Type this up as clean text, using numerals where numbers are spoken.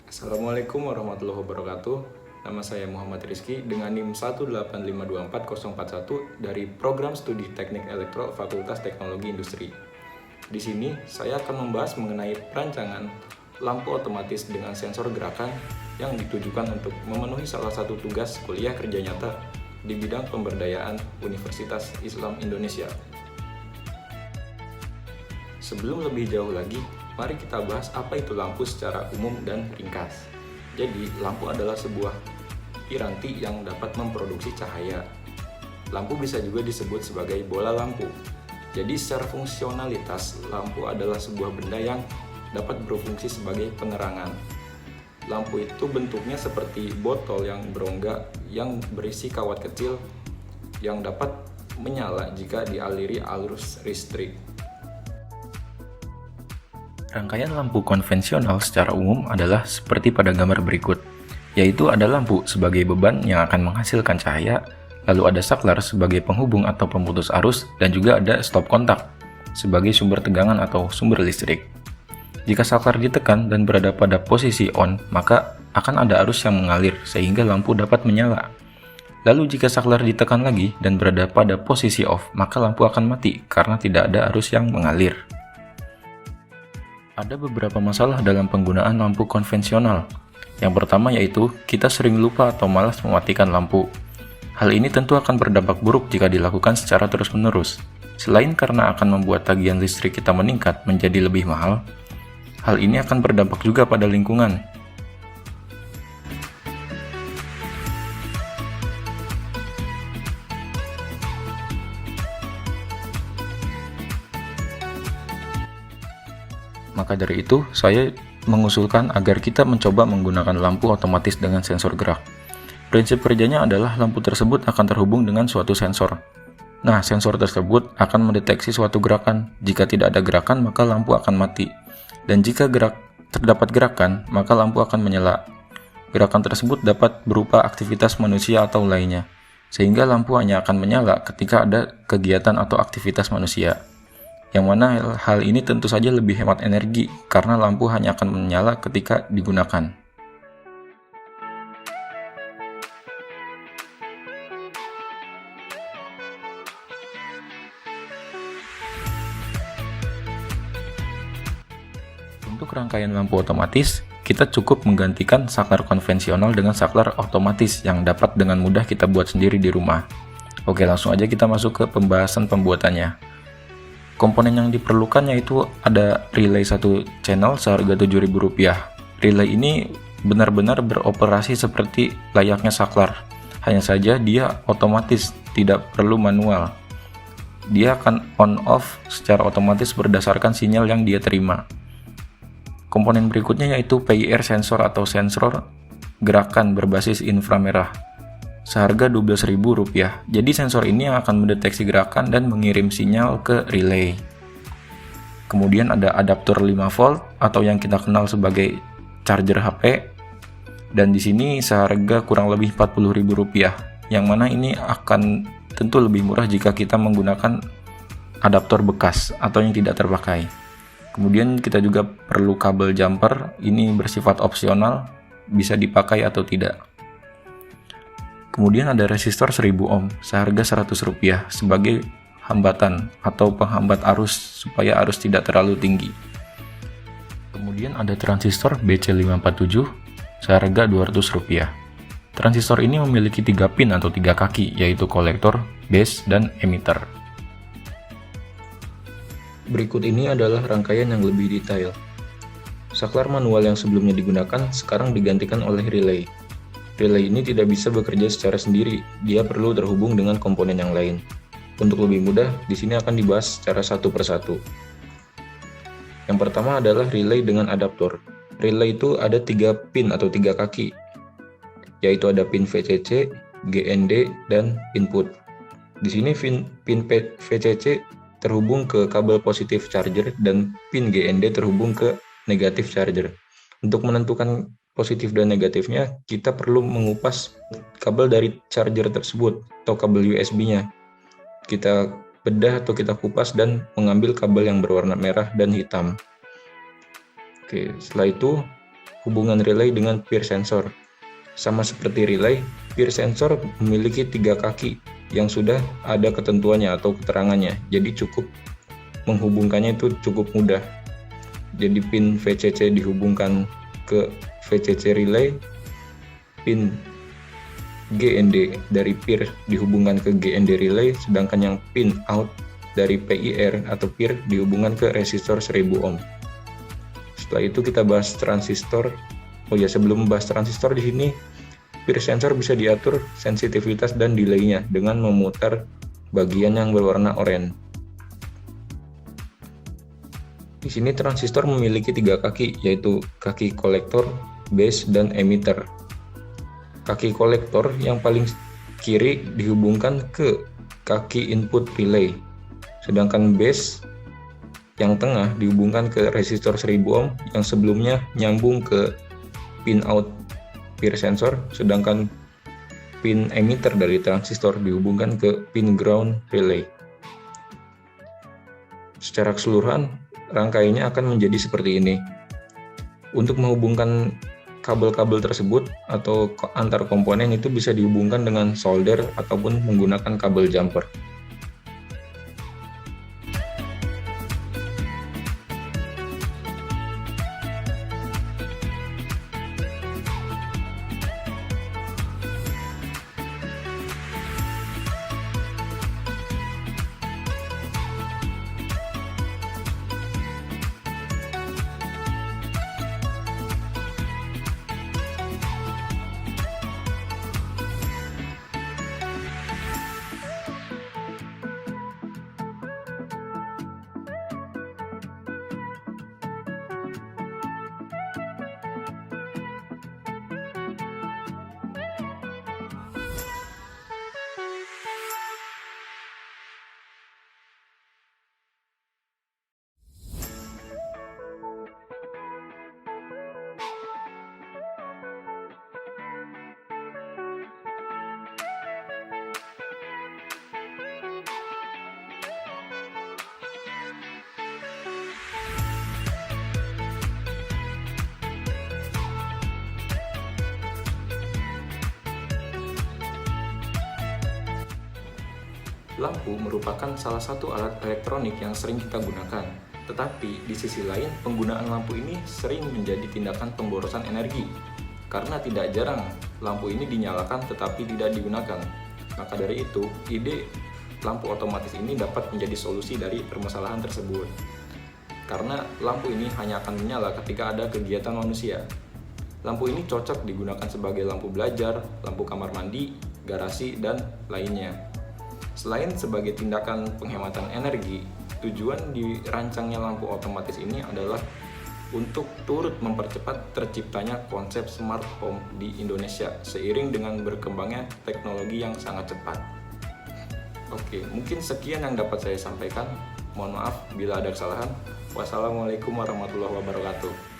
Assalamualaikum warahmatullahi wabarakatuh. Nama saya Muhammad Rizky dengan NIM 185244041 dari Program Studi Teknik Elektro Fakultas Teknologi Industri. Di sini saya akan membahas mengenai perancangan lampu otomatis dengan sensor gerakan yang ditujukan untuk memenuhi salah satu tugas kuliah kerja nyata di bidang pemberdayaan Universitas Islam Indonesia. Sebelum lebih jauh lagi, mari kita bahas apa itu lampu secara umum dan ringkas. Jadi, lampu adalah sebuah piranti yang dapat memproduksi cahaya. Lampu bisa juga disebut sebagai bola lampu. Jadi, secara fungsionalitas, lampu adalah sebuah benda yang dapat berfungsi sebagai penerangan. Lampu itu bentuknya seperti botol yang berongga yang berisi kawat kecil yang dapat menyala jika dialiri arus listrik. Rangkaian lampu konvensional secara umum adalah seperti pada gambar berikut, yaitu ada lampu sebagai beban yang akan menghasilkan cahaya, lalu ada saklar sebagai penghubung atau pemutus arus, dan juga ada stop kontak sebagai sumber tegangan atau sumber listrik. Jika saklar ditekan dan berada pada posisi on, maka akan ada arus yang mengalir sehingga lampu dapat menyala. Lalu jika saklar ditekan lagi dan berada pada posisi off, maka lampu akan mati karena tidak ada arus yang mengalir. Ada beberapa masalah dalam penggunaan lampu konvensional. Yang pertama yaitu kita sering lupa atau malas mematikan lampu. Hal ini tentu akan berdampak buruk jika dilakukan secara terus-menerus. Selain karena akan membuat tagihan listrik kita meningkat menjadi lebih mahal, hal ini akan berdampak juga pada lingkungan. Maka dari itu, saya mengusulkan agar kita mencoba menggunakan lampu otomatis dengan sensor gerak. Prinsip kerjanya adalah lampu tersebut akan terhubung dengan suatu sensor. Nah, sensor tersebut akan mendeteksi suatu gerakan. Jika tidak ada gerakan, maka lampu akan mati. Dan jika terdapat gerakan, maka lampu akan menyala. Gerakan tersebut dapat berupa aktivitas manusia atau lainnya, sehingga lampu hanya akan menyala ketika ada kegiatan atau aktivitas manusia. Yang mana hal ini tentu saja lebih hemat energi karena lampu hanya akan menyala ketika digunakan. Untuk rangkaian lampu otomatis, kita cukup menggantikan saklar konvensional dengan saklar otomatis yang dapat dengan mudah kita buat sendiri di rumah. Oke, langsung aja kita masuk ke pembahasan pembuatannya. Komponen yang diperlukan yaitu ada relay 1 channel seharga Rp7.000. Relay ini benar-benar beroperasi seperti layaknya saklar. Hanya saja dia otomatis, tidak perlu manual. Dia akan on-off secara otomatis berdasarkan sinyal yang dia terima. Komponen berikutnya yaitu PIR sensor atau sensor gerakan berbasis inframerah seharga Rp12.000. Jadi sensor ini yang akan mendeteksi gerakan dan mengirim sinyal ke relay. Kemudian ada adaptor 5 volt atau yang kita kenal sebagai charger HP. Dan di sini seharga kurang lebih Rp40.000. Yang mana ini akan tentu lebih murah jika kita menggunakan adaptor bekas atau yang tidak terpakai. Kemudian kita juga perlu kabel jumper, ini bersifat opsional, bisa dipakai atau tidak. Kemudian ada resistor 1000 ohm seharga Rp100 sebagai hambatan atau penghambat arus supaya arus tidak terlalu tinggi. Kemudian ada transistor BC547 seharga Rp200. Transistor ini memiliki 3 pin atau 3 kaki, yaitu kolektor, base, dan emitter. Berikut ini adalah rangkaian yang lebih detail. Saklar manual yang sebelumnya digunakan sekarang digantikan oleh relay. Relay ini tidak bisa bekerja secara sendiri, dia perlu terhubung dengan komponen yang lain. Untuk lebih mudah, di sini akan dibahas secara satu persatu. Yang pertama adalah relay dengan adaptor. Relay itu ada 3 pin atau 3 kaki, yaitu ada pin VCC, GND, dan input. Di sini pin VCC terhubung ke kabel positif charger dan pin GND terhubung ke negatif charger. Untuk menentukan positif dan negatifnya, kita perlu mengupas kabel dari charger tersebut atau kabel USB-nya. Kita bedah atau kita kupas dan mengambil kabel yang berwarna merah dan hitam. Oke, setelah itu hubungan relay dengan peer sensor. Sama seperti relay, peer sensor memiliki 3 kaki yang sudah ada ketentuannya atau keterangannya, jadi cukup menghubungkannya itu cukup mudah. Jadi pin VCC dihubungkan ke VCC relay, pin GND dari peer dihubungkan ke GND relay, sedangkan yang pin out dari PIR atau peer dihubungkan ke resistor 1000 ohm. Setelah itu kita bahas transistor. Sebelum membahas transistor di sini, peer sensor bisa diatur sensitivitas dan delay-nya dengan memutar bagian yang berwarna oranye. Di sini transistor memiliki 3 kaki, yaitu kaki kolektor, base, dan emitter. Kaki kolektor yang paling kiri dihubungkan ke kaki input relay, sedangkan base yang tengah dihubungkan ke resistor 1000 ohm yang sebelumnya nyambung ke pin out peer sensor, sedangkan pin emitter dari transistor dihubungkan ke pin ground relay. Secara keseluruhan, rangkaiannya akan menjadi seperti ini. Untuk menghubungkan kabel-kabel tersebut atau antar komponen itu bisa dihubungkan dengan solder ataupun menggunakan kabel jumper. Lampu merupakan salah satu alat elektronik yang sering kita gunakan, tetapi di sisi lain penggunaan lampu ini sering menjadi tindakan pemborosan energi, karena tidak jarang lampu ini dinyalakan tetapi tidak digunakan. Maka dari itu, ide lampu otomatis ini dapat menjadi solusi dari permasalahan tersebut, karena lampu ini hanya akan menyala ketika ada kegiatan manusia. Lampu ini cocok digunakan sebagai lampu belajar, lampu kamar mandi, garasi, dan lainnya. Selain sebagai tindakan penghematan energi, tujuan dirancangnya lampu otomatis ini adalah untuk turut mempercepat terciptanya konsep smart home di Indonesia seiring dengan berkembangnya teknologi yang sangat cepat. Oke, mungkin sekian yang dapat saya sampaikan. Mohon maaf bila ada kesalahan. Wassalamualaikum warahmatullahi wabarakatuh.